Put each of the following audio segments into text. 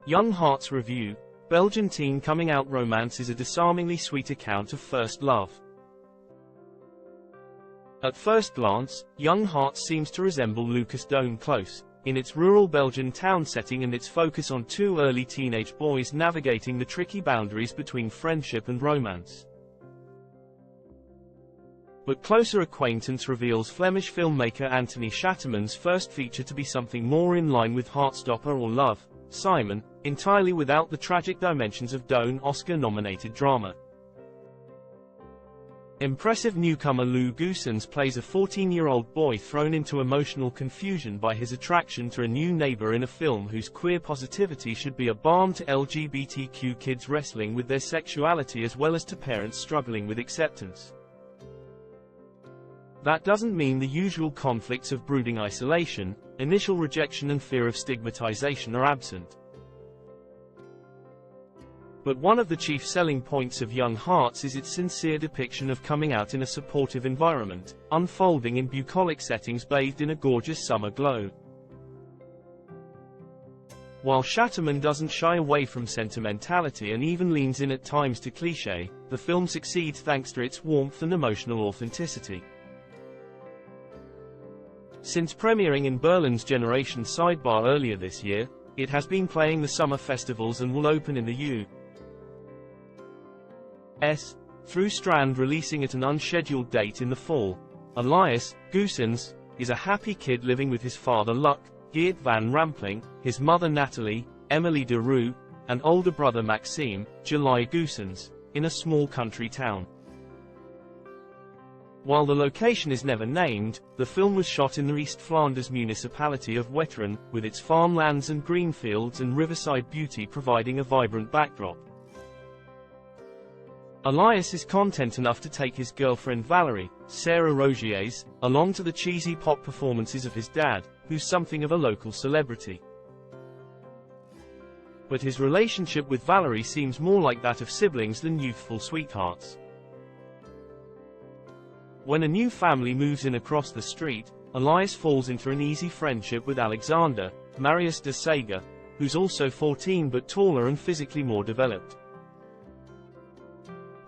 Young Hearts Review. Belgian teen coming out romance is a disarmingly sweet account of first love. At first glance, Young Hearts seems to resemble Lucas Doon close, in its rural Belgian town setting and its focus on two early teenage boys navigating the tricky boundaries between friendship and romance. But closer acquaintance reveals Flemish filmmaker Anthony Schaterman's first feature to be something more in line with Heartstopper or Love, Simon, entirely without the tragic dimensions of Doon Oscar-nominated drama. Impressive newcomer Lou Goossens plays a 14-year-old boy thrown into emotional confusion by his attraction to a new neighbor in a film whose queer positivity should be a balm to LGBTQ kids wrestling with their sexuality as well as to parents struggling with acceptance. That doesn't mean the usual conflicts of brooding isolation, initial rejection and fear of stigmatization are absent. But one of the chief selling points of Young Hearts is its sincere depiction of coming out in a supportive environment, unfolding in bucolic settings bathed in a gorgeous summer glow. While Schaterman doesn't shy away from sentimentality and even leans in at times to cliché, the film succeeds thanks to its warmth and emotional authenticity. Since premiering in Berlin's Generation Sidebar earlier this year, it has been playing the summer festivals and will open in the U.S. through Strand, releasing at an unscheduled date in the fall. Elias Goossens is a happy kid living with his father Luc, Geert van Rampling, his mother Nathalie, Emily de Roo, and older brother Maxime, July Goossens, in a small country town. While the location is never named, the film was shot in the East Flanders municipality of Wetteren, with its farmlands and green fields and riverside beauty providing a vibrant backdrop. Elias is content enough to take his girlfriend Valerie, Sarah Rogiers, along to the cheesy pop performances of his dad, who's something of a local celebrity. But his relationship with Valerie seems more like that of siblings than youthful sweethearts. When a new family moves in across the street, Elias falls into an easy friendship with Alexander, Marius de Sager, who's also 14 but taller and physically more developed.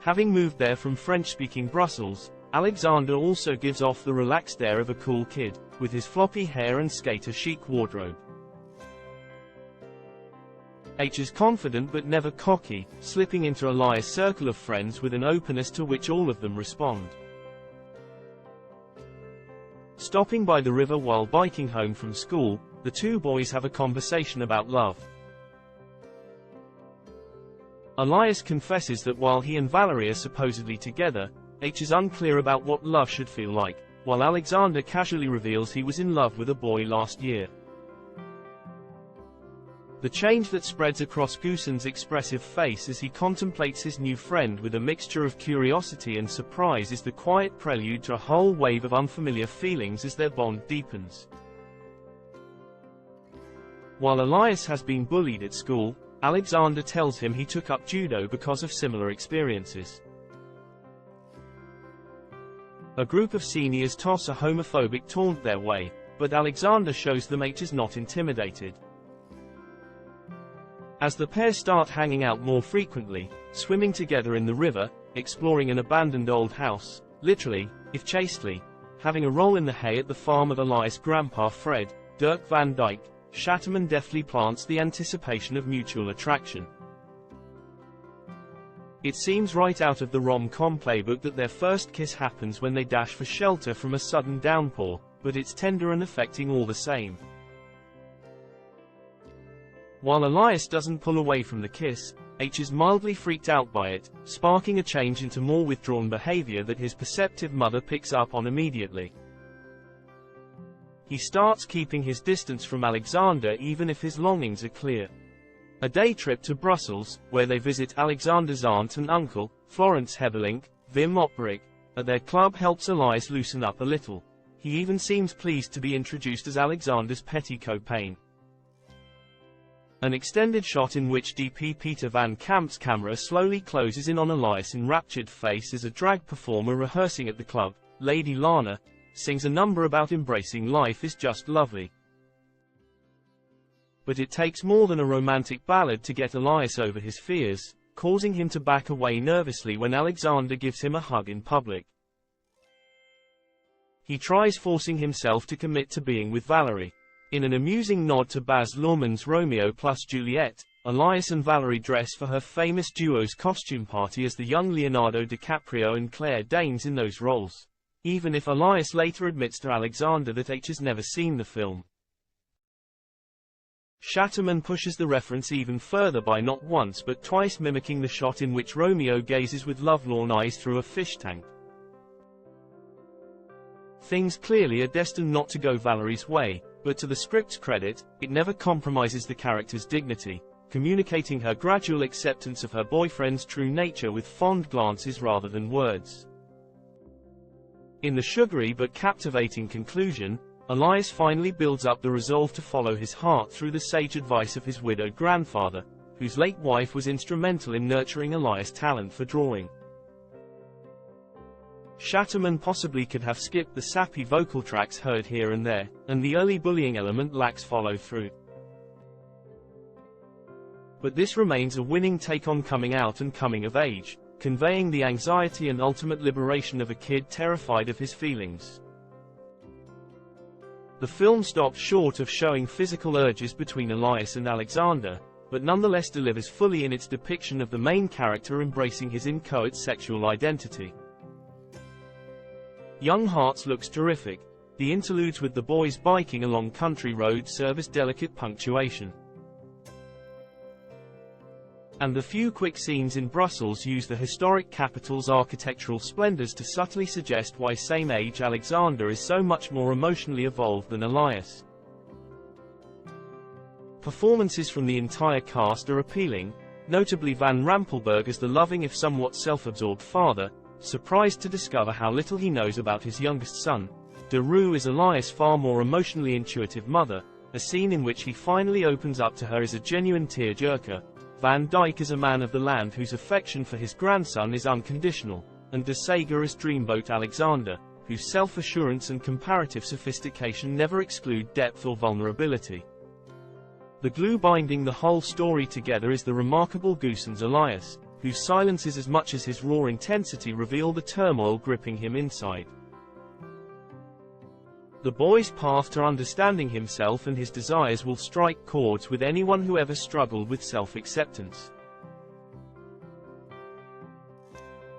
Having moved there from French-speaking Brussels, Alexander also gives off the relaxed air of a cool kid, with his floppy hair and skater-chic wardrobe. H is confident but never cocky, slipping into Elias' circle of friends with an openness to which all of them respond. Stopping by the river while biking home from school, the two boys have a conversation about love. Elias confesses that while he and Valerie are supposedly together, H is unclear about what love should feel like, while Alexander casually reveals he was in love with a boy last year. The change that spreads across Goossens' expressive face as he contemplates his new friend with a mixture of curiosity and surprise is the quiet prelude to a whole wave of unfamiliar feelings as their bond deepens. While Elias has been bullied at school, Alexander tells him he took up judo because of similar experiences. A group of seniors toss a homophobic taunt their way, but Alexander shows them H is not intimidated. As the pair start hanging out more frequently, swimming together in the river, exploring an abandoned old house, literally, if chastely, having a roll in the hay at the farm of Elias' grandpa Fred, Dirk van Dyke, Schaterman deftly plants the anticipation of mutual attraction. It seems right out of the rom-com playbook that their first kiss happens when they dash for shelter from a sudden downpour, but it's tender and affecting all the same. While Elias doesn't pull away from the kiss, H is mildly freaked out by it, sparking a change into more withdrawn behavior that his perceptive mother picks up on immediately. He starts keeping his distance from Alexander even if his longings are clear. A day trip to Brussels, where they visit Alexander's aunt and uncle, Florence Hebelink, Wim Opperik, at their club helps Elias loosen up a little. He even seems pleased to be introduced as Alexander's petticoat pain. An extended shot in which DP Peter Van Kamp's camera slowly closes in on Elias' enraptured face as a drag performer rehearsing at the club, Lady Lana, sings a number about embracing life is just lovely. But it takes more than a romantic ballad to get Elias over his fears, causing him to back away nervously when Alexander gives him a hug in public. He tries forcing himself to commit to being with Valerie. In an amusing nod to Baz Luhrmann's Romeo plus Juliet, Elias and Valerie dress for her famous duo's costume party as the young Leonardo DiCaprio and Claire Danes in those roles, even if Elias later admits to Alexander that H has never seen the film. Shatterman pushes the reference even further by not once but twice mimicking the shot in which Romeo gazes with lovelorn eyes through a fish tank. Things clearly are destined not to go Valerie's way, but to the script's credit, it never compromises the character's dignity, communicating her gradual acceptance of her boyfriend's true nature with fond glances rather than words. In the sugary but captivating conclusion, Elias finally builds up the resolve to follow his heart through the sage advice of his widowed grandfather, whose late wife was instrumental in nurturing Elias' talent for drawing. Shatterman possibly could have skipped the sappy vocal tracks heard here and there, and the early bullying element lacks follow-through. But this remains a winning take on coming out and coming of age, conveying the anxiety and ultimate liberation of a kid terrified of his feelings. The film stops short of showing physical urges between Elias and Alexander, but nonetheless delivers fully in its depiction of the main character embracing his inchoate sexual identity. Young Hearts looks terrific. The interludes with the boys biking along country roads serve as delicate punctuation. And the few quick scenes in Brussels use the historic capital's architectural splendors to subtly suggest why same-age Alexander is so much more emotionally evolved than Elias. Performances from the entire cast are appealing, notably Van Rampelberg as the loving if somewhat self-absorbed father, surprised to discover how little he knows about his youngest son. De Roo is Elias' far more emotionally intuitive mother. A scene in which he finally opens up to her is a genuine tearjerker. Van Dyke is a man of the land whose affection for his grandson is unconditional, and De Sager is Dreamboat Alexander, whose self-assurance and comparative sophistication never exclude depth or vulnerability. The glue binding the whole story together is the remarkable Goossens Elias, whose silences as much as his raw intensity reveal the turmoil gripping him inside. The boy's path to understanding himself and his desires will strike chords with anyone who ever struggled with self-acceptance.